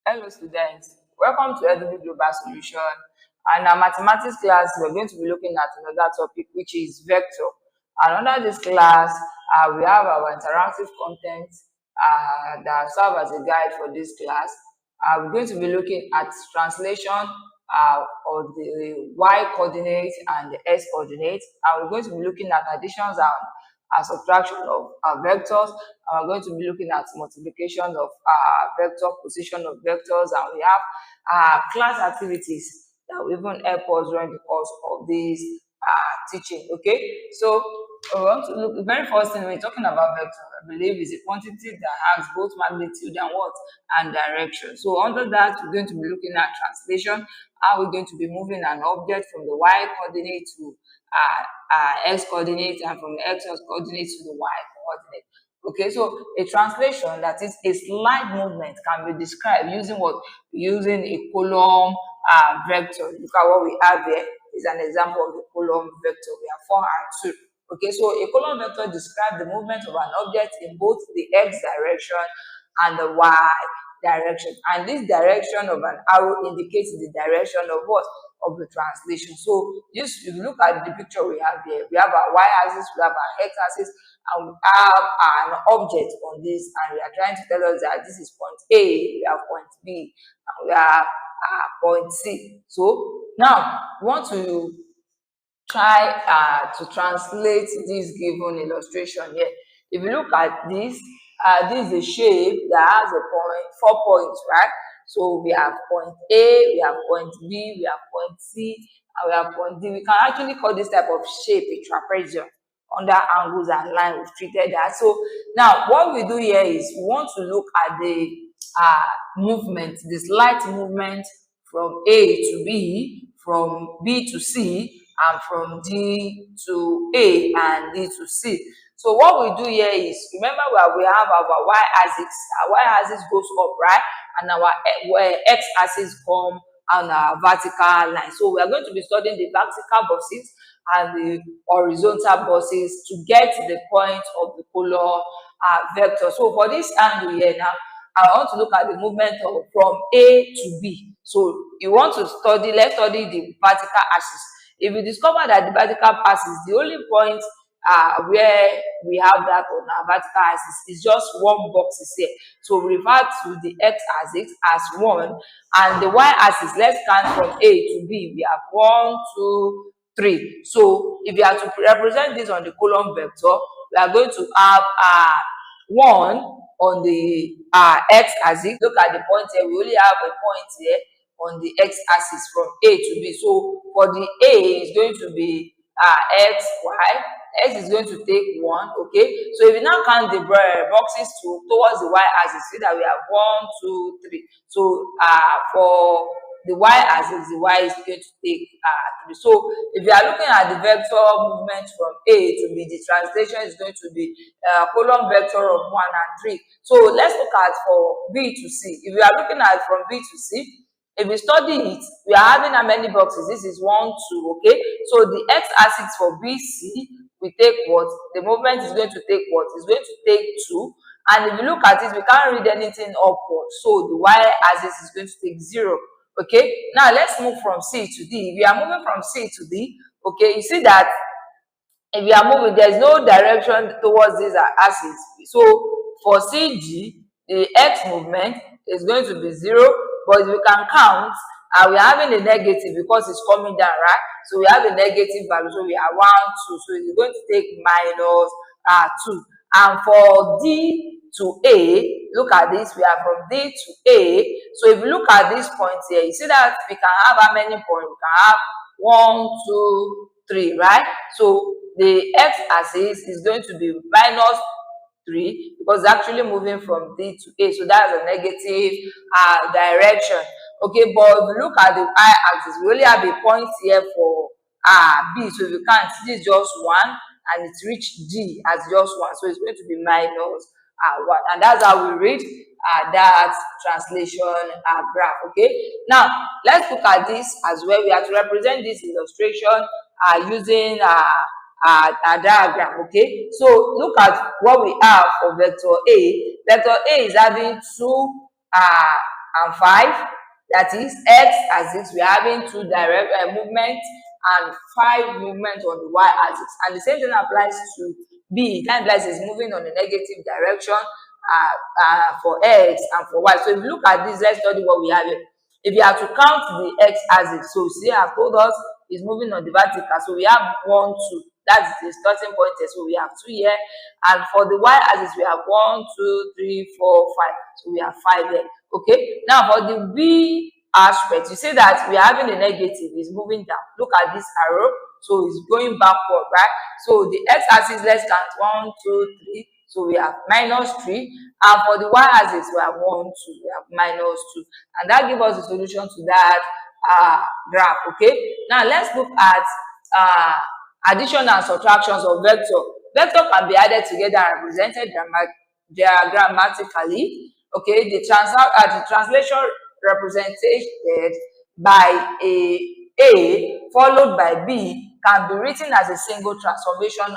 Hello students, welcome to Edubbey Global Solution. And our mathematics class, we're going to be looking at another topic, which is vector. And under this class, we have our interactive content that serve as a guide for this class. We're going to be looking at translation of the y coordinate and the x coordinate. And we're going to be looking at additions and subtraction of vectors. We're going to be looking at multiplication of vector, position of vectors, and we have class activities that will even help us during the course of this teaching. Okay, so we want to look. The very first thing we're talking about vector, I believe, is a quantity that has both magnitude and what and direction. So under that, we're going to be looking at translation. How we're going to be moving an object from the y coordinate to x coordinate, and from the x coordinate to the y coordinate. Okay, so a translation, that is a slight movement, can be described using what? Using a column vector. Look at what we have here. Is an example of the column vector. We have 4 and 2. Okay, so a column vector describes the movement of an object in both the x direction and the y direction. And this direction of an arrow indicates the direction of what? Of the translation. So if you look at the picture we have here, we have our y-axis, we have our x-axis, and we have an object on this, and we are trying to tell us that this is point A, we have point B, and we have point C. So now we want to try to translate this given illustration here. If you look at this, this is a shape that has a point, 4 points, right? So we have point A, we have point B, we have point C, and we have point D. We can actually call this type of shape a trapezium. Under angles and lines, we've treated that. So now what we do here is we want to look at the movement, the slight movement from A to B, from B to C, and from D to A and D to C. So what we do here is, remember where we have our y-axis. Our y-axis goes up, right? And our x-axis come on our vertical line. So we are going to be studying the vertical bosses and the horizontal bosses to get to the point of the column vector. So for this angle here now, I want to look at the movement from A to B. So you want to study, let's study the vertical axis. If you discover that the vertical axis, the only point where we have that on our vertical axis is just one box here. So we refer to the x-axis as 1, and the y-axis, let's count from A to B. We have 1, 2, 3. So if you are to represent this on the column vector, we are going to have 1 on the x-axis. Look at the point here. We only have a point here on the x-axis from A to B. So for the A is going to be x, y. X is going to take 1. Okay. So if you now count the boxes towards the y-axis, see that we have 1, 2, 3. So for the y-axis, the y is going to take 3. So if you are looking at the vector movement from A to B, the translation is going to be column vector of 1 and 3. So let's look at for B to C. If you are looking at from B to C, if we study it, we are having how many boxes? This is 1, 2, okay? So the x-axis for BC, we take what? The movement is going to take what? It's going to take 2. And if you look at it, we can't read anything upward. So the y-axis is going to take 0. Okay? Now let's move from C to D. If we are moving from C to D, okay, you see that if you are moving, there is no direction towards this axis. So for CG, the x movement is going to be 0. But if we can count, we are having a negative because it's coming down, right? So we have a negative value. So we are 1, 2. So it's going to take minus 2. And for D to A, look at this. We are from D to A. So if you look at this point here, you see that we can have how many points? We can have 1, 2, 3, right? So the x-axis is going to be minus 3 because it's actually moving from D to A. So that's a negative direction. Okay, but if you look at the y-axis, we only have a point here for B. So if you can't, this is just 1, and it's reached D as just 1. So it's going to be minus 1. And that's how we read that translation graph. Okay, now let's look at this as well. We have to represent this illustration using a diagram. Okay, so look at what we have for vector A. Vector A is having two and 5. That is x-axis, we are having 2 direct movements and 5 movements on the y-axis. And the same thing applies to b. It implies it's moving on the negative direction for x and for y. So if you look at this, let's study what we have here. If you have to count the x-axis, so see, I've told us it's moving on the vertical. So we have 1, 2. That's the starting point. So we have 2 here. And for the y-axis, we have 1, 2, 3, 4, 5. So we have 5 there. Okay. Now for the b aspect, you see that we are having a negative. It's moving down. Look at this arrow. So it's going backward, right? So the x-axis, let's count 1, 2, 3. So we have -3. And for the y-axis, we have 1, 2. We have -2. And that gives us the solution to that graph. Okay. Now let's look at addition and subtractions of vector. Vector can be added together and represented diagrammatically. Okay, the translation represented by A followed by B can be written as a single transformation,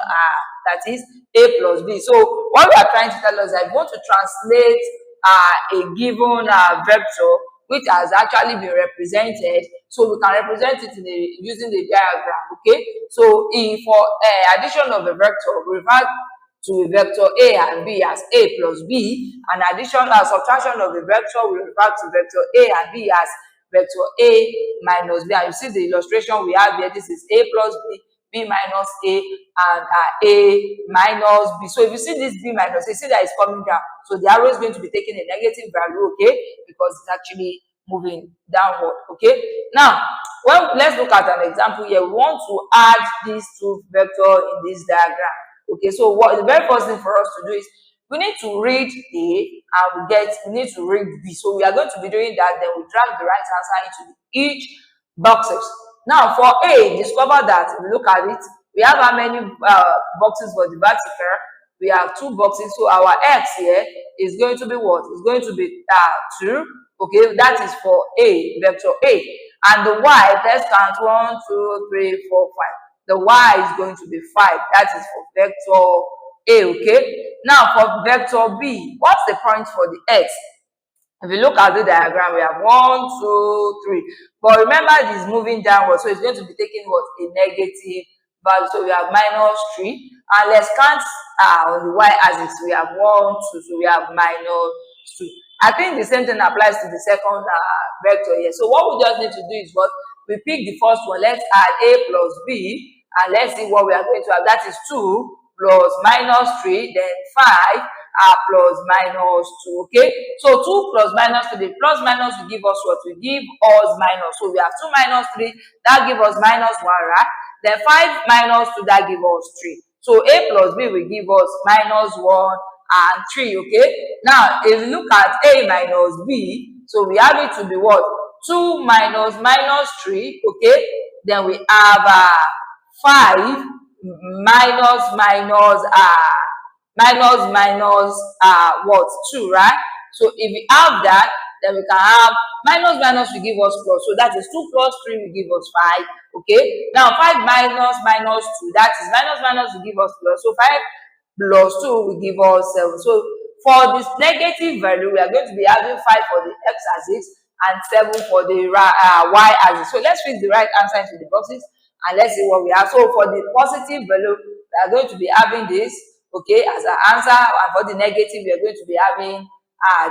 that is A plus B. So what we are trying to tell us is that we want to translate a given vector which has actually been represented, so we can represent it using the diagram. Okay, so for addition of a vector, we refer to a vector A and B as A plus B, and addition and subtraction of a vector, we refer to vector A and B as vector A minus B. And you see the illustration we have here. This is A plus B, B minus A, and A minus B. So if you see this B minus A, see that it's coming down. So the arrow is going to be taking a negative value, okay, because it's actually moving downward. Okay. Now, let's look at an example here. We want to add these two vectors in this diagram. Okay. So the very first thing for us to do is we need to read A and we need to read B. So we are going to be doing that. Then we drag the right answer into each boxes. Now for A, discover that if we look at it, we have how many boxes for the vertical? We have 2 boxes. So our X here is going to be what? It's going to be 2. Okay, that is for A, vector A. And the Y, let's count 1, 2, 3, 4, 5. The Y is going to be 5. That is for vector A, okay? Now for vector B, what's the point for the X? If you look at the diagram, we have 1, 2, 3. But remember, it is moving downward, so it's going to be taking what? A negative value. So we have -3. And let's count on the y-axis. We have 1, 2, so we have -2. I think the same thing applies to the second vector here. So what we just need to do is what? We pick the first one. Let's add A plus B, and let's see what we are going to have. That is 2 plus -3, then 5 plus -2. Okay, so 2 plus -3, the plus minus will give us what? Will give us minus. So we have 2 minus 3, that gives us -1, right? Then 5 minus 2, that gives us 3. So A plus B will give us -1 and 3. Okay, now if you look at A minus B, so we have it to be what? 2 minus -3. Okay, then we have 5 minus what? 2, right? So if we have that, then we can have minus will give us plus. So that is 2 plus 3 will give us 5. Okay, now 5 minus -2, that is minus will give us plus. So 5 plus 2 will give us 7. So for this negative value, we are going to be having 5 for the x-axis and 7 for the y-axis. So let's fix the right answer into the boxes and let's see what we have. So for the positive value, we are going to be having this, okay, as our answer, and for the negative, we are going to be having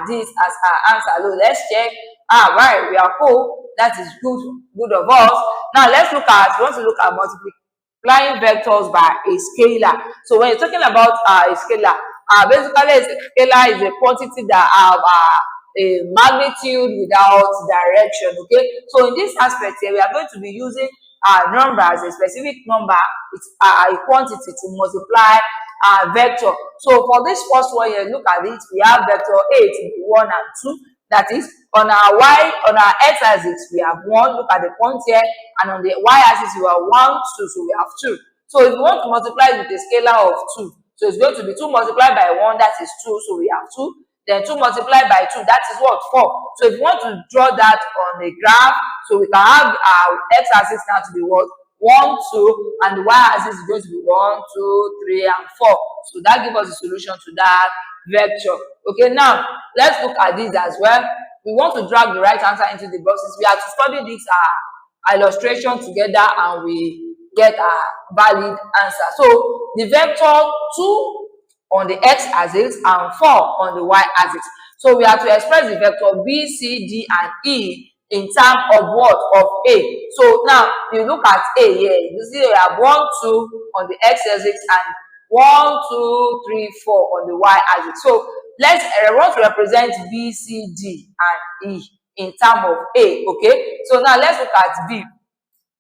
this as our answer. So let's check. Right, we are cool. That is good of us. Now let's look at, we want to look at multiplying vectors by a scalar. So when you're talking about a scalar, basically a scalar is a quantity that have a magnitude without direction. Okay, so in this aspect here, we are going to be using numbers, a specific number, it's a quantity to multiply vector. So for this first one here, look at it, we have vector A to be 1 and 2. That is, on our x-axis, we have 1, look at the point here, and on the y-axis, we have 1, 2, so we have 2. So if we want to multiply with a scalar of 2, so it's going to be 2 multiplied by 1, that is 2, so we have 2. Then 2 multiplied by 2, that is what? 4. So if you want to draw that on the graph, so we can have our x-axis now to be what? 1, 2, and the y-axis is going to be 1, 2, 3, and 4. So that gives us the solution to that vector. Okay, now let's look at this as well. we want to drag the right answer into the boxes. We have to study this illustration together and we get a valid answer. So the vector 2 on the x-axis and 4 on the y-axis. So we have to express the vector B, C, D, and E in terms of what? Of A. So now you look at A here. You see we have 1, 2 on the x-axis and 1, 2, 3, 4 on the y-axis. So let's want to represent B, C, D, and E in terms of A. Okay. So now let's look at B.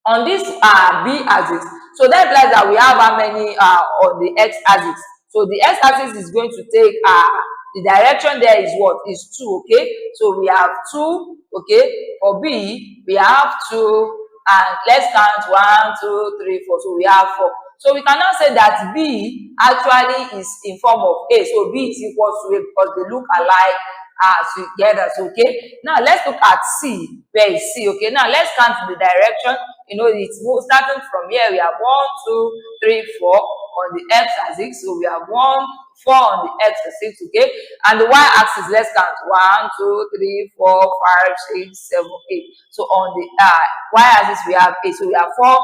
On this B axis, so that implies that we have how many on the x-axis. So the x-axis is going to take the direction there is what? Is 2, okay? So we have 2, okay? For B, we have 2, and let's count 1, 2, 3, 4. So we have 4. So we cannot say that B actually is in form of A. So B is equal to A because they look alike together. So okay. Now let's look at C. Where is C? Okay. Now let's count the direction. You know, it's starting from here. We have 1, 2, 3, 4 on the x-axis. So we have 1, 4 on the x-axis. Okay. And the y-axis, let's count 1, 2, 3, 4, 5, 6, 7, 8. So on the y-axis, we have 8. So we have 4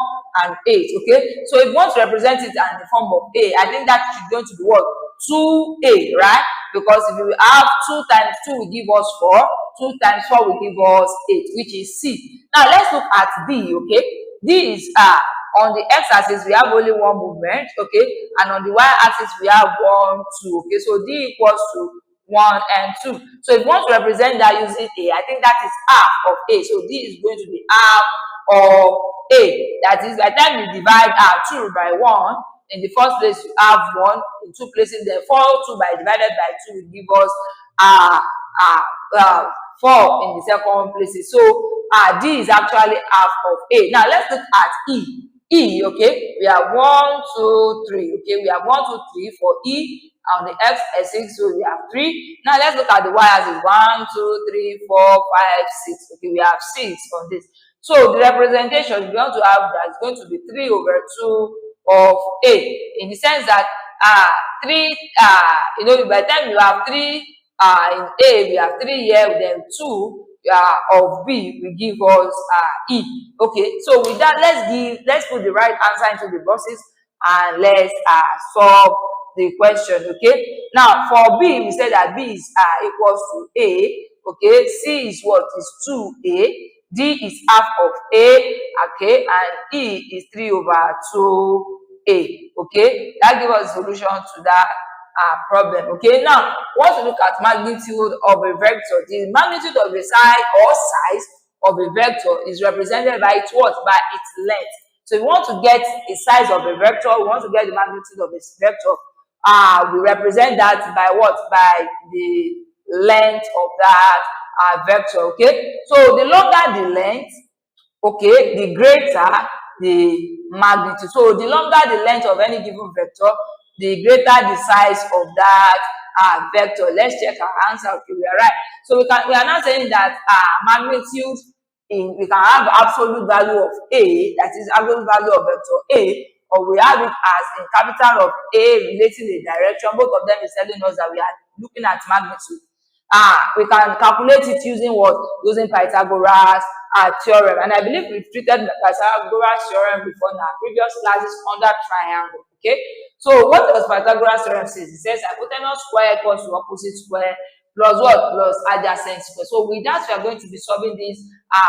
and 8. Okay. So if you want to represent it in the form of A, I think that is going to be what? 2A, right? Because if we have 2 times 2 will give us 4, 2 times 4 will give us 8, which is C. Now let's look at D, okay? D is on the x-axis we have only one movement, okay? And on the y-axis we have 1, 2, okay? So D equals to 1 and 2. So if you want to represent that using A, I think that is half of A. So D is going to be half of A. That is, by the time you divide 2 by 1, in the first place, you have 1 in 2 places. Then 4 2 divided by 2 will give us 4 in the second place. So D is actually half of A. Now let's look at E. E, okay, we have 1, 2, 3. Okay, we have 1, 2, 3 for E on the x-axis. So we have 3. Now let's look at the y-axis. 1, 2, 3, 4, 5, 6. Okay, we have 6 on this. So the representation we want to have that is going to be 3 over 2 of A, in the sense that 3 you know, by the time you have 3 in A, we have 3 here, then 2 of B will give us E. Okay, so with that, let's put the right answer into the boxes and let's solve the question. Okay, now for B, we said that B is equals to A. Okay, C is what? Is 2A. D is half of A, okay, and E is 3 over 2A, okay. That gives us a solution to that problem, okay. Now, once we look at magnitude of a vector, the magnitude of the size of a vector is represented by its what? By its length. So, if we want to get the size of a vector, we want to get the magnitude of a vector, we represent that by what? By the length of that vector, okay. So the longer the length, okay, the greater the magnitude. So the longer the length of any given vector, the greater the size of that vector. Let's check our answer. Okay, we are right. So we are not saying that magnitude we can have absolute value of A, that is absolute value of vector A, or we have it as in capital of A relating the direction. Both of them is telling us that we are looking at magnitude. We can calculate it using what? Using Pythagoras theorem. And I believe we've treated Pythagoras theorem before in our previous classes under triangle. Okay. So what does Pythagoras theorem say? It says hypotenuse square equals to opposite square plus what? Plus adjacent square. So with that, we are going to be solving this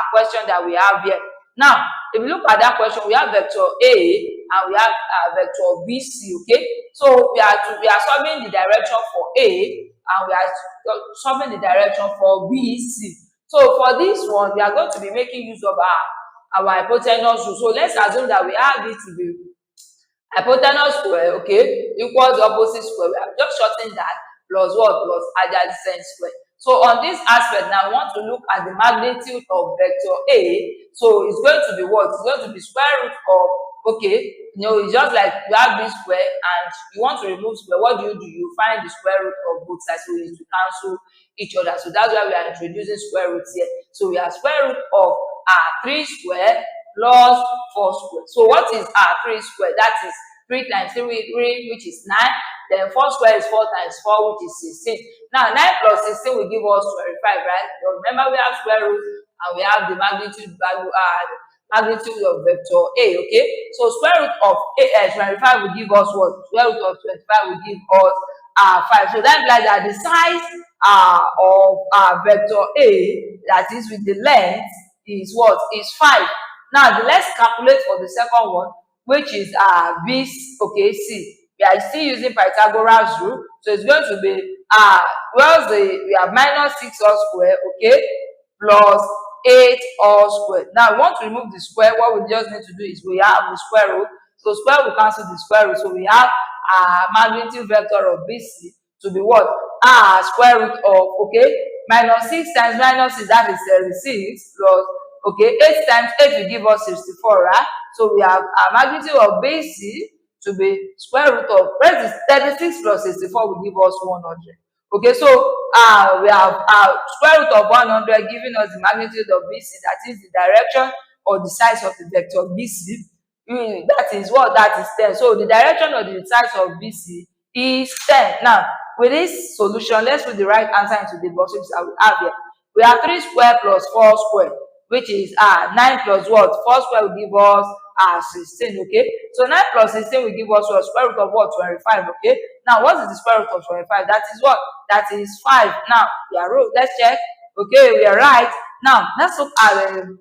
question that we have here. Now, if you look at that question, we have vector A and we have vector BC. Okay. So we are solving the direction for A and we are solving the direction for BC. So for this one, we are going to be making use of our hypotenuse rule. So let's assume that we have it to be hypotenuse square, okay, equals opposite square. We have just shortened that plus what? Plus adjacent square. So on this aspect, now we want to look at the magnitude of vector A. So it's going to be what? It's going to be square root of, okay, you know, it's just like you have this square and you want to remove square. What do? You find the square root of both sides, so you need to cancel each other. So that's why we are introducing square roots here. So we have square root of 3 square plus 4 square. So what is 3 square? That is 3 times 3, which is 9. Then 4 square is 4 times 4, which is 16. Now 9 plus 16 will give us 25, right? But remember we have square root and we have the magnitude value magnitude of vector A, okay? So square root of 25 will give us what? Square root of 25 will give us 5. So that implies that the size of vector A, that is with the length, is what? Is 5. Now let's calculate for the second one, which is B, okay, C. We are still using Pythagoras rule, so it's going to be we have minus 6 all square, okay, plus 8 all square. Now we want to remove the square. What we just need to do is we have the square root, so square will cancel the square root, so we have magnitude vector of BC to be what? Square root of, okay, minus 6 times minus 6, that is 36, plus, okay, 8 times 8 will give us 64, right? So we have a magnitude of BC to be square root of, where is 36 plus 64 will give us 100. Okay, so we have square root of 100 giving us the magnitude of BC, that is the direction or the size of the vector BC. That is what? That is 10. So the direction or the size of BC is 10. Now, with this solution, let's put the right answer into the boxes that we have here. We have 3 square plus 4 square, which is 9 plus what? 4 square will give us 16, okay? So 9 plus 16 will give us what? Square root of what? 25, okay? Now, what is the square root of 25? That is what? That is 5. Now, we are right. Let's check. Okay, we are right. Now, let's look at the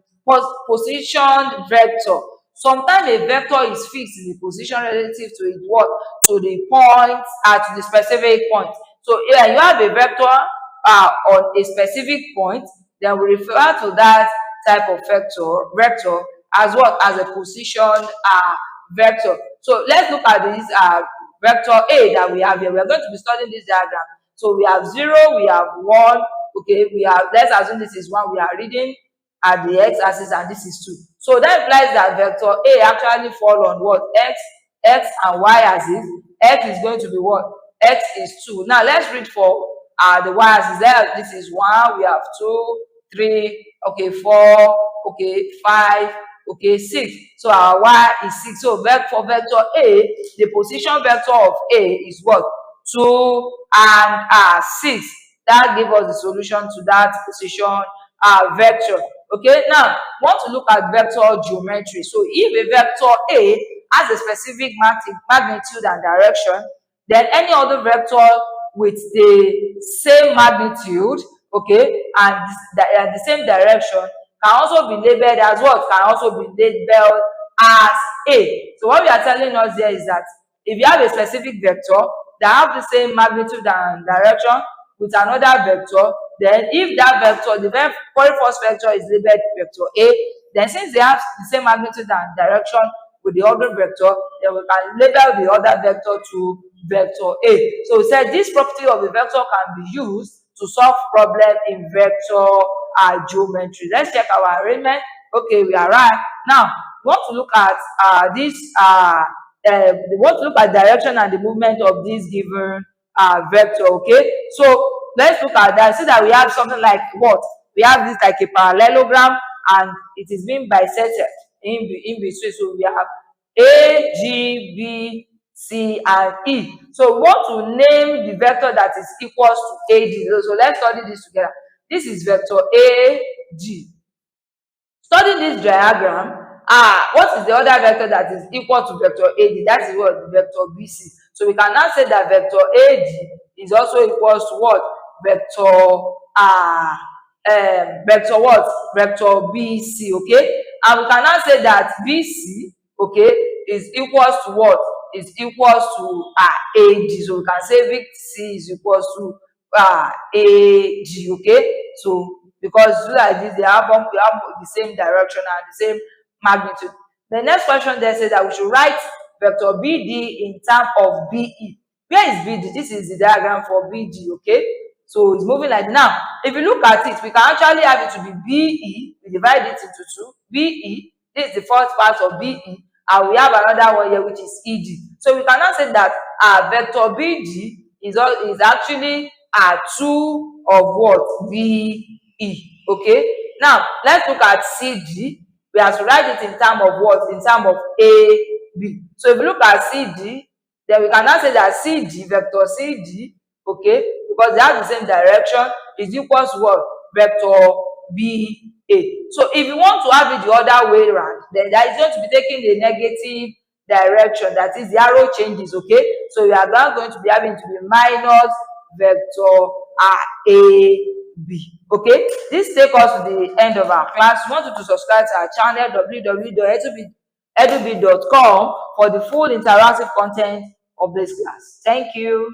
position vector. Sometimes a vector is fixed in the position relative to its what? To the point, to the specific point. So here you have a vector on a specific point, then we refer to that type of vector as what? As a position vector. So let's look at this vector A that we have here. We are going to be studying this diagram. So we have 0, we have 1, okay, we have, let's assume this is 1, we are reading at the x-axis and this is 2. So that implies that vector A actually fall on what? X and y axis. X is going to be what? X is 2. Now let's read for the y axis. There, this is 1, we have 2, 3, okay, 4, okay, 5, okay, 6. So our y is 6. So for vector A, the position vector of A is what? 2 and 6. That gives us the solution to that position vector. Okay, now want to look at vector geometry. So if a vector A has a specific magnitude and direction, then any other vector with the same magnitude, okay, and the same direction can also be labeled as what? Can also be labeled as A. So what we are telling us here is that if you have a specific vector that have the same magnitude and direction with another vector, then if that vector, the very first vector is labeled vector A, then since they have the same magnitude and direction with the other vector, then we can label the other vector to vector A. So we said this property of the vector can be used to solve problem in vector geometry. Let's check our arrangement. Okay, we are right. Now, we want to look at we want to look at direction and the movement of this given vector. Okay, so let's look at that. See that we have something like what? We have this like a parallelogram and it is being bisected in between. So we have A, G, B, C, and E. So we want to name the vector that is equals to AD. So let's study this together. This is vector AG. Studying this diagram, what is the other vector that is equal to vector AD? That is what? Vector BC. So we can now say that vector AD is also equals to what? Vector vector what? Vector BC, okay? And we can now say that BC, okay, is equals to what? Is equals to AD. So we can say BC is equals to AG, okay? So because like this, they have the same direction and the same magnitude. The next question there says that we should write vector BD in terms of BE. Where is BD? This is the diagram for BD, okay? So it's moving like now. If you look at it, we can actually have it to be BE. We divide it into 2. BE, this is the first part of BE, and we have another one here which is ED. So we cannot say that vector BD is actually 2 of what? BE. Okay, now let's look at CD. We have to write it in terms of what? In terms of AB. So if you look at CD, then we can now say that CD, vector CD okay, because they have the same direction, is equals to what? Vector BA. So if you want to have it the other way around, then that is going to be taking the negative direction, that is the arrow changes, okay? So you are now going to be having to be minus vector AB. Okay, this takes us to the end of our class. We want you to subscribe to our channel www.edubbey.com for the full interactive content of this class. Thank you.